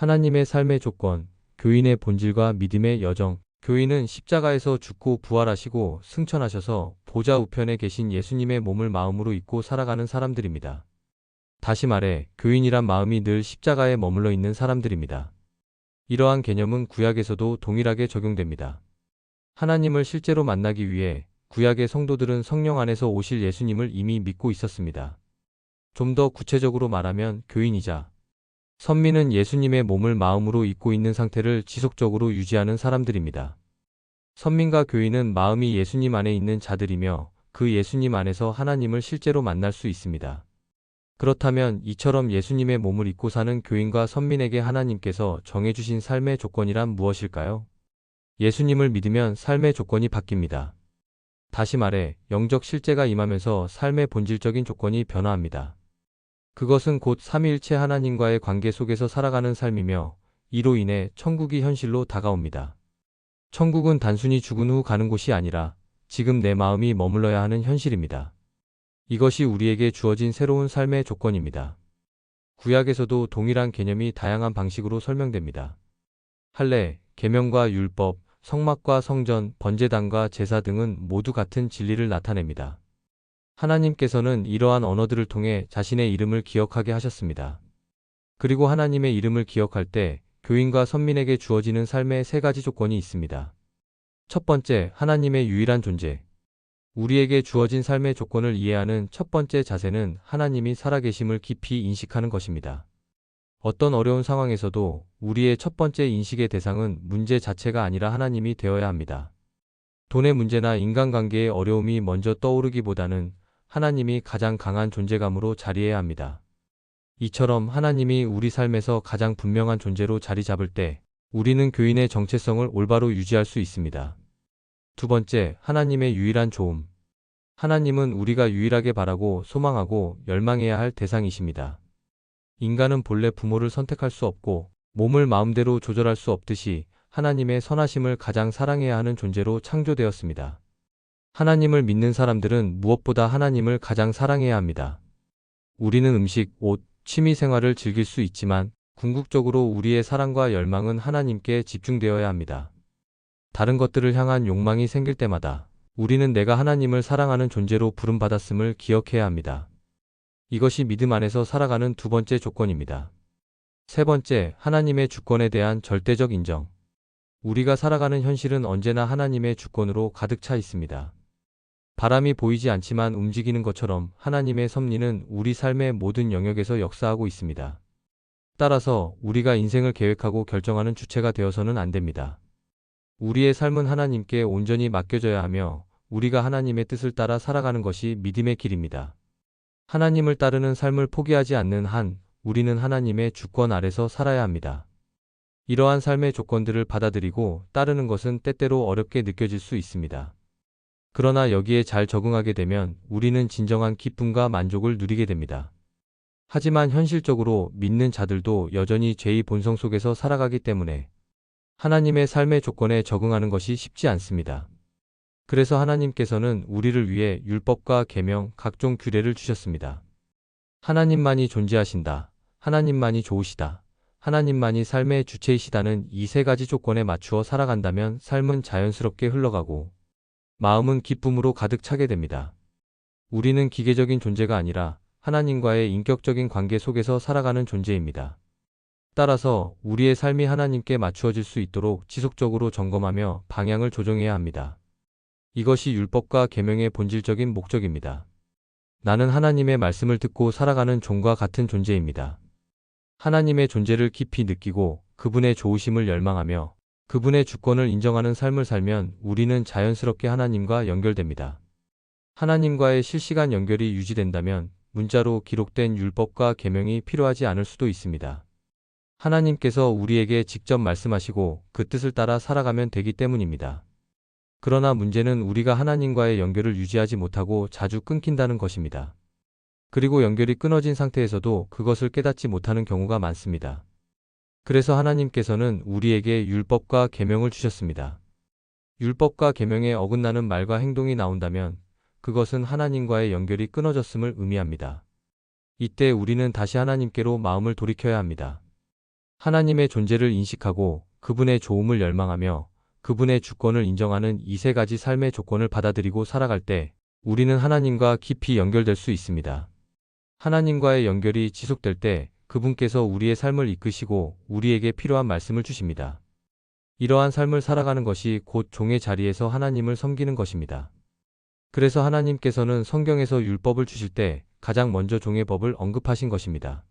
하나님의 삶의 조건, 교인의 본질과 믿음의 여정. 교인은 십자가에서 죽고 부활하시고 승천하셔서 보좌 우편에 계신 예수님의 몸을 마음으로 입고 살아가는 사람들입니다. 다시 말해, 교인이란 마음이 늘 십자가에 머물러 있는 사람들입니다. 이러한 개념은 구약에서도 동일하게 적용됩니다. 하나님을 실제로 만나기 위해 구약의 성도들은 성령 안에서 오실 예수님을 이미 믿고 있었습니다. 좀 더 구체적으로 말하면 교인이자 선민은 예수님의 몸을 마음으로 입고 있는 상태를 지속적으로 유지하는 사람들입니다. 선민과 교인은 마음이 예수님 안에 있는 자들이며 그 예수님 안에서 하나님을 실제로 만날 수 있습니다. 그렇다면 이처럼 예수님의 몸을 입고 사는 교인과 선민에게 하나님께서 정해주신 삶의 조건이란 무엇일까요? 예수님을 믿으면 삶의 조건이 바뀝니다. 다시 말해, 영적 실제가 임하면서 삶의 본질적인 조건이 변화합니다. 그것은 곧 삼위일체 하나님과의 관계 속에서 살아가는 삶이며 이로 인해 천국이 현실로 다가옵니다. 천국은 단순히 죽은 후 가는 곳이 아니라 지금 내 마음이 머물러야 하는 현실입니다. 이것이 우리에게 주어진 새로운 삶의 조건입니다. 구약에서도 동일한 개념이 다양한 방식으로 설명됩니다. 할례, 계명과 율법, 성막과 성전, 번제단과 제사 등은 모두 같은 진리를 나타냅니다. 하나님께서는 이러한 언어들을 통해 자신의 이름을 기억하게 하셨습니다. 그리고 하나님의 이름을 기억할 때 교인과 선민에게 주어지는 삶의 세 가지 조건이 있습니다. 첫 번째, 하나님의 유일한 존재. 우리에게 주어진 삶의 조건을 이해하는 첫 번째 자세는 하나님이 살아계심을 깊이 인식하는 것입니다. 어떤 어려운 상황에서도 우리의 첫 번째 인식의 대상은 문제 자체가 아니라 하나님이 되어야 합니다. 돈의 문제나 인간관계의 어려움이 먼저 떠오르기보다는 하나님이 가장 강한 존재감으로 자리해야 합니다. 이처럼 하나님이 우리 삶에서 가장 분명한 존재로 자리 잡을 때 우리는 교인의 정체성을 올바로 유지할 수 있습니다. 두 번째, 하나님의 유일한 조음. 하나님은 우리가 유일하게 바라고 소망하고 열망해야 할 대상이십니다. 인간은 본래 부모를 선택할 수 없고 몸을 마음대로 조절할 수 없듯이 하나님의 선하심을 가장 사랑해야 하는 존재로 창조되었습니다. 하나님을 믿는 사람들은 무엇보다 하나님을 가장 사랑해야 합니다. 우리는 음식, 옷, 취미 생활을 즐길 수 있지만 궁극적으로 우리의 사랑과 열망은 하나님께 집중되어야 합니다. 다른 것들을 향한 욕망이 생길 때마다 우리는 내가 하나님을 사랑하는 존재로 부름받았음을 기억해야 합니다. 이것이 믿음 안에서 살아가는 두 번째 조건입니다. 세 번째, 하나님의 주권에 대한 절대적 인정. 우리가 살아가는 현실은 언제나 하나님의 주권으로 가득 차 있습니다. 바람이 보이지 않지만 움직이는 것처럼 하나님의 섭리는 우리 삶의 모든 영역에서 역사하고 있습니다. 따라서 우리가 인생을 계획하고 결정하는 주체가 되어서는 안 됩니다. 우리의 삶은 하나님께 온전히 맡겨져야 하며 우리가 하나님의 뜻을 따라 살아가는 것이 믿음의 길입니다. 하나님을 따르는 삶을 포기하지 않는 한 우리는 하나님의 주권 아래서 살아야 합니다. 이러한 삶의 조건들을 받아들이고 따르는 것은 때때로 어렵게 느껴질 수 있습니다. 그러나 여기에 잘 적응하게 되면 우리는 진정한 기쁨과 만족을 누리게 됩니다. 하지만 현실적으로 믿는 자들도 여전히 죄의 본성 속에서 살아가기 때문에 하나님의 삶의 조건에 적응하는 것이 쉽지 않습니다. 그래서 하나님께서는 우리를 위해 율법과 계명, 각종 규례를 주셨습니다. 하나님만이 존재하신다. 하나님만이 좋으시다. 하나님만이 삶의 주체이시다는 이 세 가지 조건에 맞추어 살아간다면 삶은 자연스럽게 흘러가고 마음은 기쁨으로 가득 차게 됩니다. 우리는 기계적인 존재가 아니라 하나님과의 인격적인 관계 속에서 살아가는 존재입니다. 따라서 우리의 삶이 하나님께 맞추어질 수 있도록 지속적으로 점검하며 방향을 조정해야 합니다. 이것이 율법과 계명의 본질적인 목적입니다. 나는 하나님의 말씀을 듣고 살아가는 종과 같은 존재입니다. 하나님의 존재를 깊이 느끼고 그분의 좋으심을 열망하며 그분의 주권을 인정하는 삶을 살면 우리는 자연스럽게 하나님과 연결됩니다. 하나님과의 실시간 연결이 유지된다면 문자로 기록된 율법과 계명이 필요하지 않을 수도 있습니다. 하나님께서 우리에게 직접 말씀하시고 그 뜻을 따라 살아가면 되기 때문입니다. 그러나 문제는 우리가 하나님과의 연결을 유지하지 못하고 자주 끊긴다는 것입니다. 그리고 연결이 끊어진 상태에서도 그것을 깨닫지 못하는 경우가 많습니다. 그래서 하나님께서는 우리에게 율법과 계명을 주셨습니다. 율법과 계명에 어긋나는 말과 행동이 나온다면 그것은 하나님과의 연결이 끊어졌음을 의미합니다. 이때 우리는 다시 하나님께로 마음을 돌이켜야 합니다. 하나님의 존재를 인식하고 그분의 좋음을 열망하며 그분의 주권을 인정하는 이 세 가지 삶의 조건을 받아들이고 살아갈 때 우리는 하나님과 깊이 연결될 수 있습니다. 하나님과의 연결이 지속될 때 그분께서 우리의 삶을 이끄시고 우리에게 필요한 말씀을 주십니다. 이러한 삶을 살아가는 것이 곧 종의 자리에서 하나님을 섬기는 것입니다. 그래서 하나님께서는 성경에서 율법을 주실 때 가장 먼저 종의 법을 언급하신 것입니다.